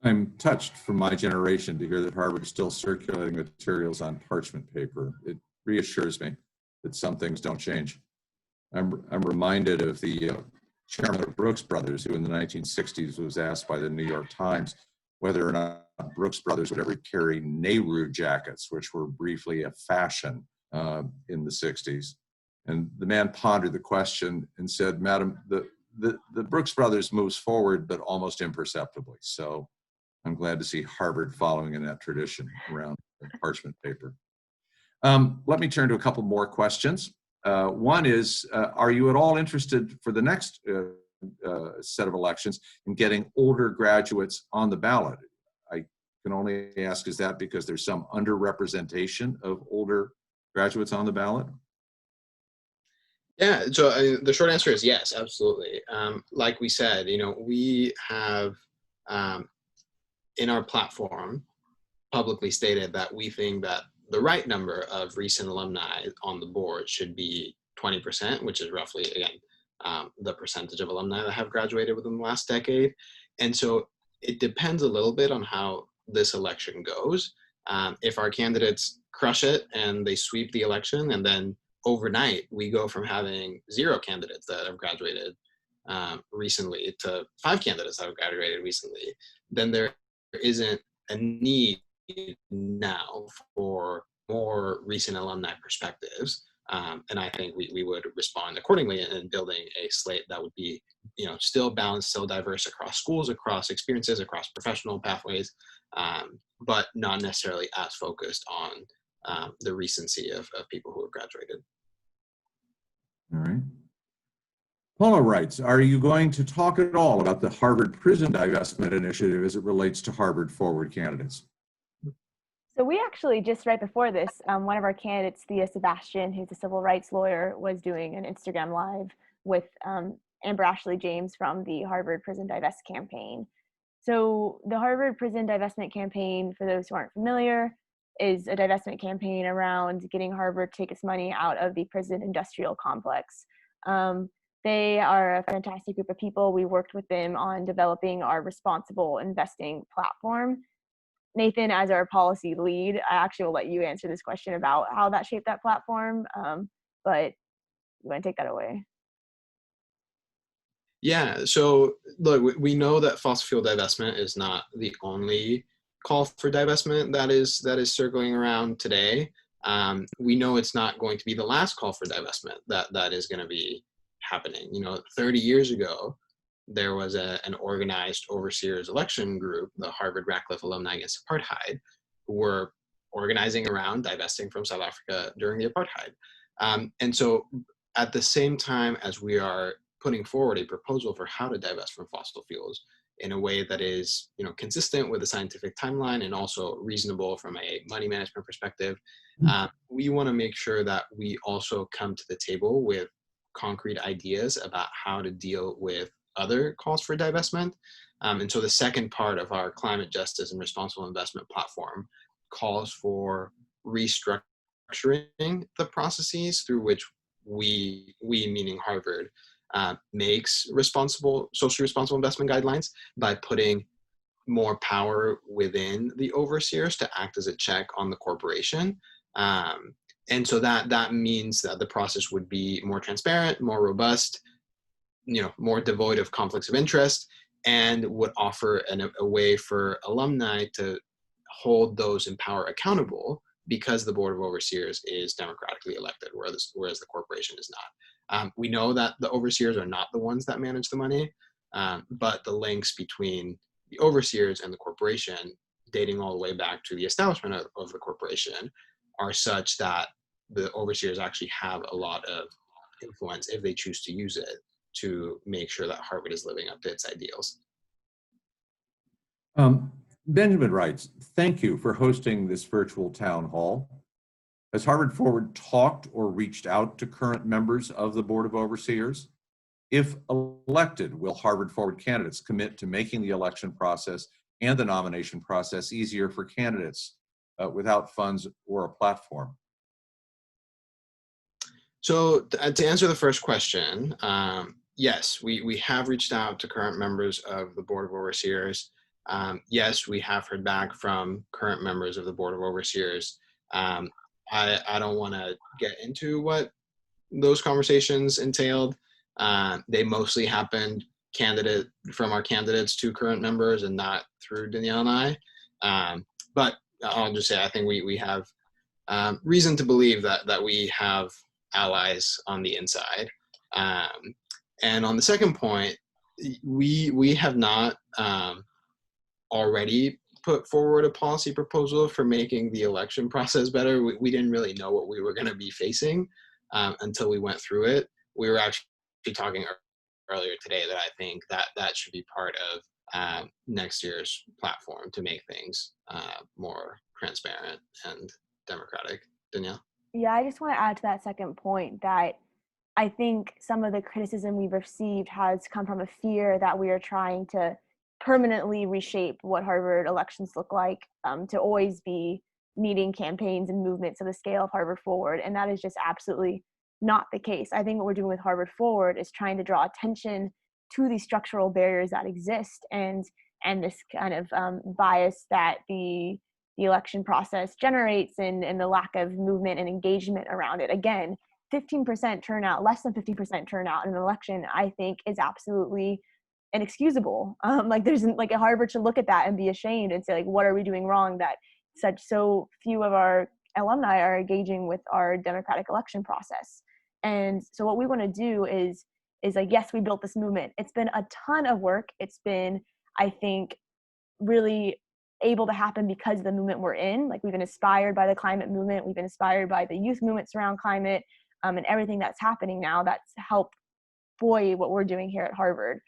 I'm touched from my generation to hear that Harvard is still circulating materials on parchment paper. It reassures me that some things don't change. I'm reminded of the chairman of Brooks Brothers, who in the 1960s was asked by the New York Times whether or not Brooks Brothers would ever carry Nehru jackets, which were briefly a fashion in the 60s. And the man pondered the question and said, Madam, the Brooks Brothers moves forward, but almost imperceptibly. So I'm glad to see Harvard following in that tradition around parchment paper. Let me turn to a couple more questions. One is, are you at all interested for the next set of elections and getting older graduates on the ballot. I can only ask, is that because there's some underrepresentation of older graduates on the ballot? Yeah, so the short answer is yes, absolutely. Like we said, we have in our platform publicly stated that we think that the right number of recent alumni on the board should be 20%, which is roughly, again, the percentage of alumni that have graduated within the last decade. And so it depends a little bit on how this election goes. If our candidates crush it and they sweep the election, and then overnight we go from having 0 candidates that have graduated recently to 5 candidates that have graduated recently, then there isn't a need now for more recent alumni perspectives. And I think we would respond accordingly in building a slate that would be, still balanced, still diverse across schools, across experiences, across professional pathways, but not necessarily as focused on the recency of people who have graduated. All right. Paula writes, are you going to talk at all about the Harvard Prison Divestment Initiative as it relates to Harvard Forward candidates? So we actually, just right before this, one of our candidates, Thea Sebastian, who's a civil rights lawyer, was doing an Instagram Live with Amber Ashley James from the Harvard Prison Divest campaign. So the Harvard Prison Divestment campaign, for those who aren't familiar, is a divestment campaign around getting Harvard to take its money out of the prison industrial complex. They are a fantastic group of people. We worked with them on developing our responsible investing platform. Nathan, as our policy lead, I actually will let you answer this question about how that shaped that platform, but you want to take that away? Yeah, so look, we know that fossil fuel divestment is not the only call for divestment that is circling around today. We know it's not going to be the last call for divestment that is going to be happening. 30 years ago, there was an organized overseers election group, the Harvard Radcliffe Alumni Against Apartheid, who were organizing around divesting from South Africa during the apartheid. And so at the same time as we are putting forward a proposal for how to divest from fossil fuels in a way that is, consistent with the scientific timeline and also reasonable from a money management perspective, we want to make sure that we also come to the table with concrete ideas about how to deal with other calls for divestment. And so the second part of our climate justice and responsible investment platform calls for restructuring the processes through which we meaning Harvard, makes socially responsible investment guidelines by putting more power within the overseers to act as a check on the corporation. And so that means that the process would be more transparent, more robust, more devoid of conflicts of interest, and would offer a way for alumni to hold those in power accountable because the Board of Overseers is democratically elected, whereas the corporation is not. We know that the overseers are not the ones that manage the money, but the links between the overseers and the corporation, dating all the way back to the establishment of the corporation, are such that the overseers actually have a lot of influence, if they choose to use it, to make sure that Harvard is living up to its ideals. Benjamin writes, thank you for hosting this virtual town hall. Has Harvard Forward talked or reached out to current members of the Board of Overseers? If elected, will Harvard Forward candidates commit to making the election process and the nomination process easier for candidates without funds or a platform? So to answer the first question, yes, we have reached out to current members of the Board of Overseers. Yes, we have heard back from current members of the Board of Overseers. I don't want to get into what those conversations entailed. They mostly happened from our candidates to current members and not through Danielle and I. But I'll just say I think we have reason to believe that we have allies on the inside. And on the second point, we have not already put forward a policy proposal for making the election process better. We didn't really know what we were going to be facing until we went through it. We were actually talking earlier today that I think that should be part of next year's platform to make things more transparent and democratic. Danielle? Yeah, I just want to add to that second point that I think some of the criticism we've received has come from a fear that we are trying to permanently reshape what Harvard elections look like, to always be meeting campaigns and movements of the scale of Harvard Forward. And that is just absolutely not the case. I think what we're doing with Harvard Forward is trying to draw attention to these structural barriers that exist, and this kind of bias that the election process generates, and the lack of movement and engagement around it. Again, 15% turnout, less than 15% turnout in an election, I think is absolutely inexcusable. Like Harvard should look at that and be ashamed and say, like, what are we doing wrong that so few of our alumni are engaging with our democratic election process. And so what we want to do is like, yes, we built this movement. It's been a ton of work. It's been, I think, really able to happen because of the movement we're in. Like, we've been inspired by the climate movement. We've been inspired by the youth movements around climate, and everything that's happening now that's helped buoy what we're doing here at Harvard.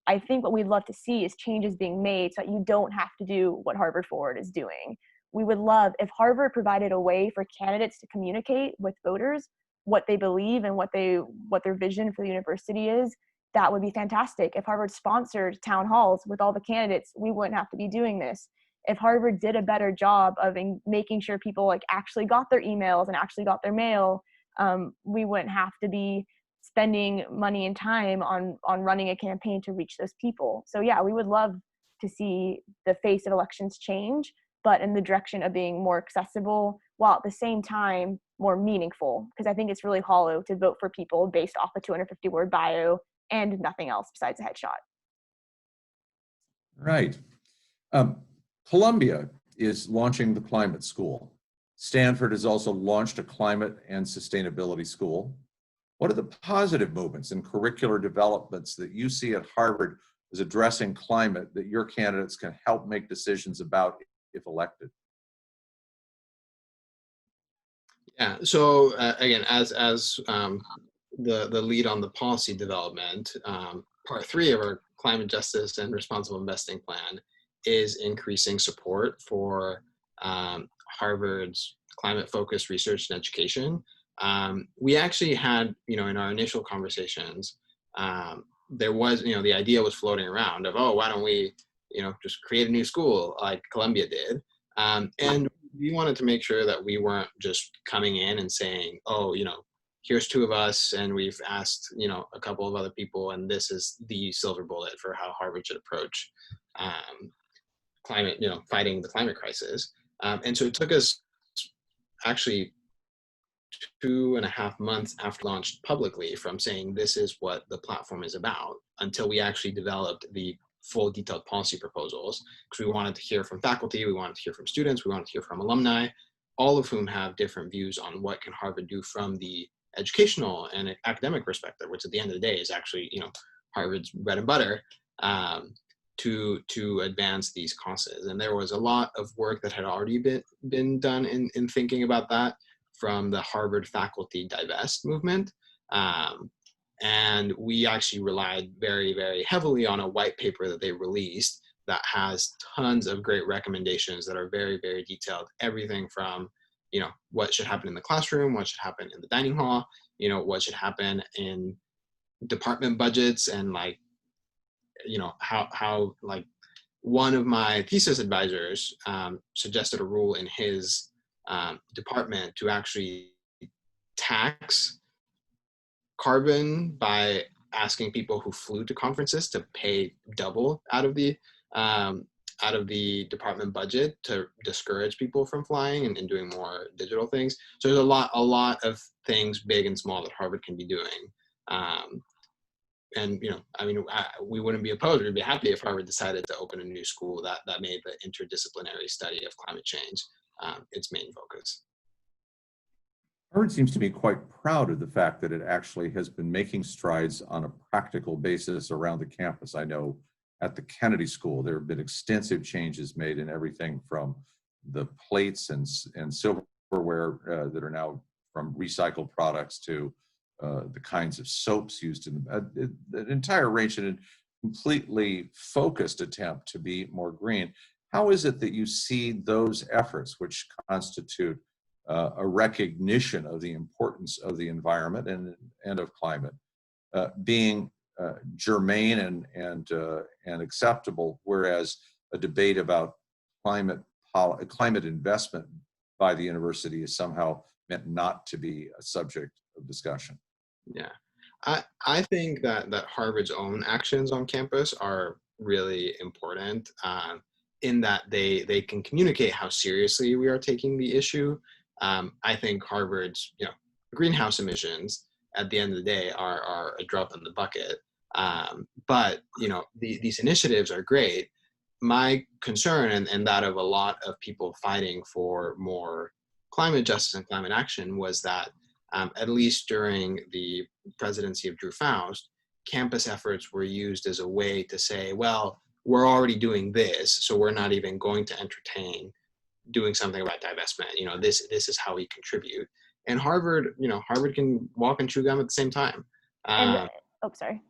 I think what we'd love to see is changes being made so that you don't have to do what Harvard Forward is doing. We would love if Harvard provided a way for candidates to communicate with voters what they believe and what their vision for the university is. That would be fantastic. If Harvard sponsored town halls with all the candidates, we wouldn't have to be doing this. If Harvard did a better job of making sure people like actually got their emails and actually got their mail, we wouldn't have to be spending money and time on running a campaign to reach those people. So yeah, we would love to see the face of elections change, but in the direction of being more accessible while at the same time more meaningful, because I think it's really hollow to vote for people based off a 250-word bio and nothing else besides a headshot. Right. Columbia is launching the climate school. Stanford has also launched a climate and sustainability school. What are the positive movements and curricular developments that you see at Harvard as addressing climate that your candidates can help make decisions about if elected? Yeah, so again, as the lead on the policy development, part 3 of our climate justice and responsible investing plan is increasing support for Harvard's climate-focused research and education. We actually had, in our initial conversations, there was, the idea was floating around of, oh, why don't we, just create a new school like Columbia did. And we wanted to make sure that we weren't just coming in and saying, oh, here's 2 of us and we've asked, a couple of other people, and this is the silver bullet for how Harvard should approach climate, fighting the climate crisis. And so it took us actually 2.5 months after launched publicly from saying this is what the platform is about until we actually developed the full detailed policy proposals, because we wanted to hear from faculty, we wanted to hear from students, we wanted to hear from alumni, all of whom have different views on what can Harvard do from the educational and academic perspective, which at the end of the day is actually, Harvard's bread and butter, to advance these causes. And there was a lot of work that had already been done in thinking about that from the Harvard faculty divest movement. And we actually relied very, very heavily on a white paper that they released that has tons of great recommendations that are very, very detailed. Everything from, what should happen in the classroom, what should happen in the dining hall, what should happen in department budgets, and how one of my thesis advisors suggested a rule in his department to actually tax carbon by asking people who flew to conferences to pay double out of the department budget to discourage people from flying and doing more digital things. So there's a lot of things, big and small, that Harvard can be doing. And we wouldn't be opposed. We'd be happy if Harvard decided to open a new school that made the interdisciplinary study of climate change its main focus. Harvard seems to be quite proud of the fact that it actually has been making strides on a practical basis around the campus. I know at the Kennedy School, there have been extensive changes made in everything from the plates and silverware that are now from recycled products to the kinds of soaps used in an entire range and a completely focused attempt to be more green. How is it that you see those efforts, which constitute a recognition of the importance of the environment and of climate, being germane and acceptable, whereas a debate about climate investment by the university is somehow meant not to be a subject of discussion? Yeah, I think that Harvard's own actions on campus are really important, in that they can communicate how seriously we are taking the issue. I think Harvard's greenhouse emissions at the end of the day are a drop in the bucket. But these initiatives are great. My concern and that of a lot of people fighting for more climate justice and climate action was that at least during the presidency of Drew Faust, campus efforts were used as a way to say, well, we're already doing this, so we're not even going to entertain doing something about divestment. This is how we contribute. And Harvard can walk and chew gum at the same time. And sorry.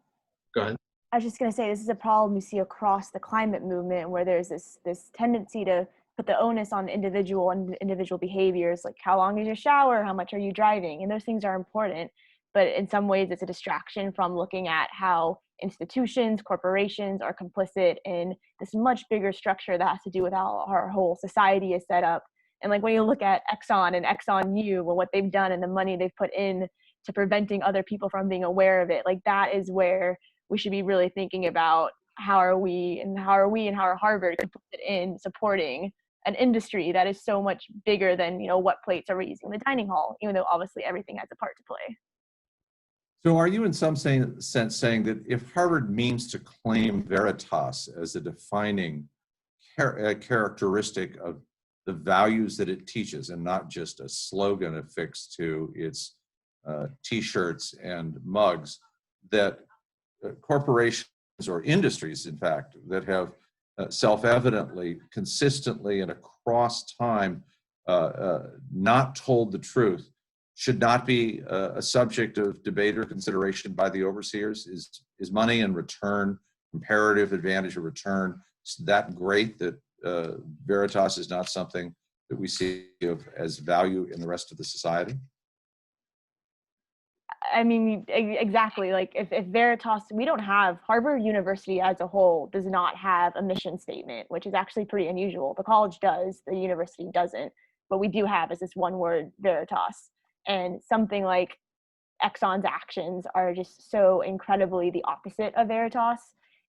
Go ahead. I was just going to say, this is a problem we see across the climate movement, where there's this tendency to put the onus on individual and individual behaviors, like how long is your shower, how much are you driving, and those things are important. But in some ways, it's a distraction from looking at how institutions, corporations are complicit in this much bigger structure that has to do with how our whole society is set up. And like when you look at Exxon and Exxon U, well, what they've done and the money they've put in to preventing other people from being aware of it, like that is where we should be really thinking about how are we and how are Harvard complicit in supporting an industry that is so much bigger than what plates are we using in the dining hall, even though obviously everything has a part to play. So are you in some sense saying that if Harvard means to claim Veritas as a defining characteristic of the values that it teaches, and not just a slogan affixed to its t-shirts and mugs, that corporations or industries, in fact, that have self-evidently, consistently, and across time not told the truth, should not be a subject of debate or consideration by the overseers? Is money in return, comparative advantage of return, that great that Veritas is not something that we see as value in the rest of the society? I mean, exactly. Like if Veritas, we don't have, Harvard University as a whole does not have a mission statement, which is actually pretty unusual. The college does, the university doesn't, but we do have as this one word, Veritas. And something like Exxon's actions are just so incredibly the opposite of Veritas.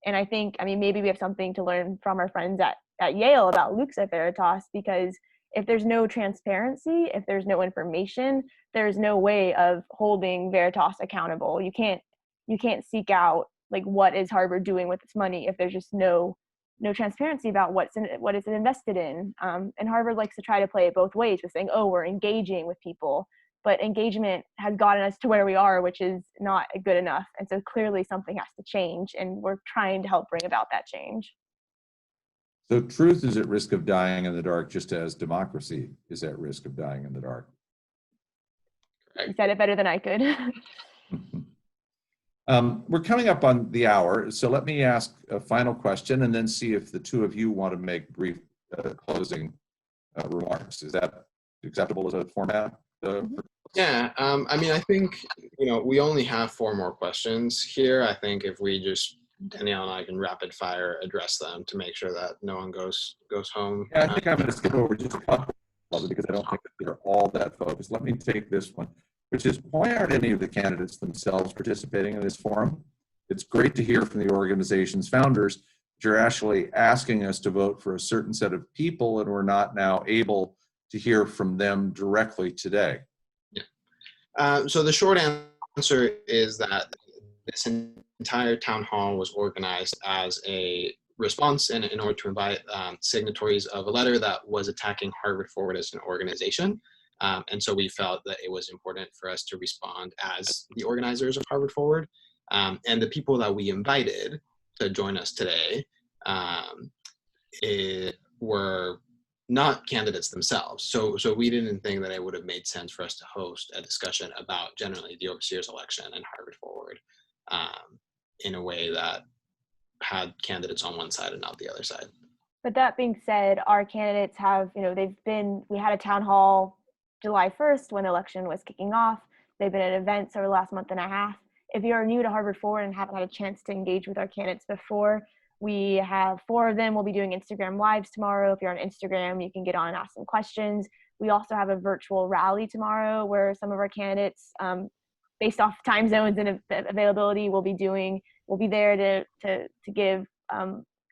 And I think, maybe we have something to learn from our friends at Yale about Luke's at Veritas, because if there's no transparency, if there's no information, there's no way of holding Veritas accountable. You can't seek out like what is Harvard doing with its money if there's just no transparency about what it's invested in. And Harvard likes to try to play it both ways with saying, oh, we're engaging with people, but engagement has gotten us to where we are, which is not good enough. And so clearly something has to change, and we're trying to help bring about that change. So truth is at risk of dying in the dark, just as democracy is at risk of dying in the dark. You said it better than I could. We're coming up on the hour, so let me ask a final question and then see if the two of you want to make brief closing remarks. Is that acceptable as a format? Yeah, I think, we only have 4 more questions here. I think if we just, Danielle and I can rapid fire address them to make sure that no one goes home. Yeah, I think I'm going to skip over just a couple of them because I don't think that they're all that focused. Let me take this one, which is, why aren't any of the candidates themselves participating in this forum? It's great to hear from the organization's founders that you're actually asking us to vote for a certain set of people, and we're not now able to hear from them directly today. Yeah. So the short answer is that this entire town hall was organized as a response and in order to invite signatories of a letter that was attacking Harvard Forward as an organization. And so we felt that it was important for us to respond as the organizers of Harvard Forward. And the people that we invited to join us today were not candidates themselves. So we didn't think that it would have made sense for us to host a discussion about generally the overseer's election and Harvard Forward in a way that had candidates on one side and not the other side. But that being said, our candidates have, we had a town hall July 1st when the election was kicking off. They've been at events over the last month and a half. If you're new to Harvard Forward and haven't had a chance to engage with our candidates before, we have 4 of them. We'll be doing Instagram Lives tomorrow. If you're on Instagram, you can get on and ask some questions. We also have a virtual rally tomorrow where some of our candidates, based off time zones and availability, will be there to give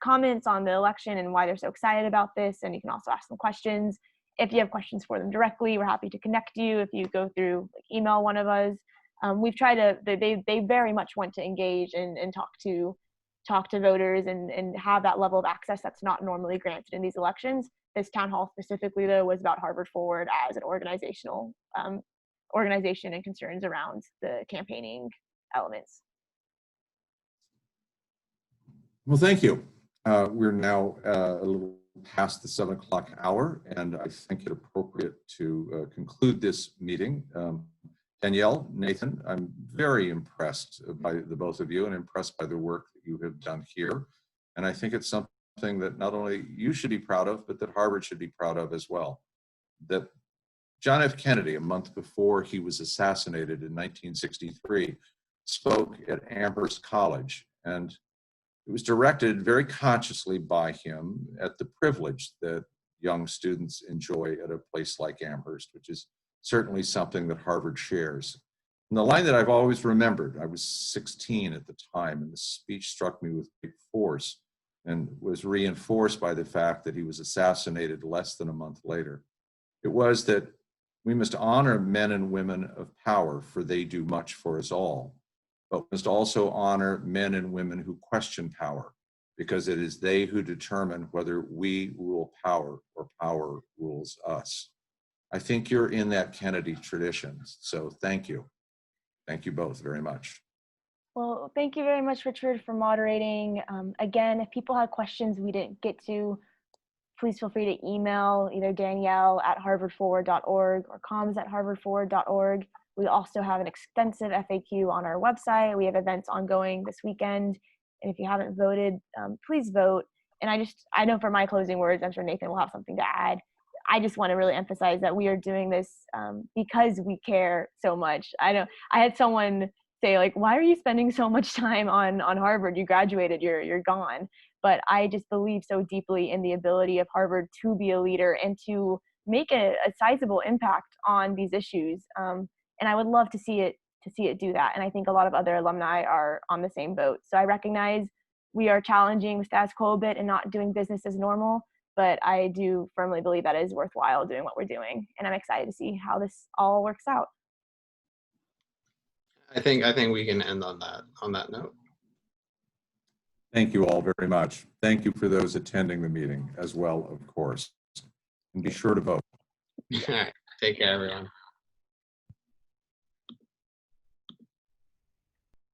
comments on the election and why they're so excited about this. And you can also ask them questions. If you have questions for them directly, we're happy to connect you. If you go through, email one of us. We've tried to, they very much want to engage and talk to voters and have that level of access that's not normally granted in these elections. This town hall specifically, though, was about Harvard Forward as an organization and concerns around the campaigning elements. Well, thank you. We're now a little past the 7 o'clock hour, and I think it appropriate to conclude this meeting. Danielle, Nathan, I'm very impressed by the both of you and impressed by the work that you have done here. And I think it's something that not only you should be proud of, but that Harvard should be proud of as well. That John F. Kennedy, a month before he was assassinated in 1963, spoke at Amherst College, and it was directed very consciously by him at the privilege that young students enjoy at a place like Amherst, which is certainly something that Harvard shares. And the line that I've always remembered, I was 16 at the time, and the speech struck me with great force and was reinforced by the fact that he was assassinated less than a month later. It was that we must honor men and women of power, for they do much for us all, but must also honor men and women who question power, because it is they who determine whether we rule power or power rules us. I think you're in that Kennedy tradition, so thank you. Thank you both very much. Well, thank you very much, Richard, for moderating. Again, if people have questions we didn't get to, please feel free to email either Danielle at harvardforward.org or comms@harvardforward.org. We also have an extensive FAQ on our website. We have events ongoing this weekend. And if you haven't voted, please vote. And I know for my closing words, I'm sure Nathan will have something to add. I just want to really emphasize that we are doing this because we care so much. I had someone say, like, why are you spending so much time on Harvard? You graduated, you're gone. But I just believe so deeply in the ability of Harvard to be a leader and to make a sizable impact on these issues. And I would love to see it do that. And I think a lot of other alumni are on the same boat. So I recognize we are challenging the status quo a bit and not doing business as normal, but I do firmly believe that it is worthwhile doing what we're doing. And I'm excited to see how this all works out. I think we can end on that note. Thank you all very much. Thank you for those attending the meeting as well, of course. And be sure to vote. All right. Take care, everyone.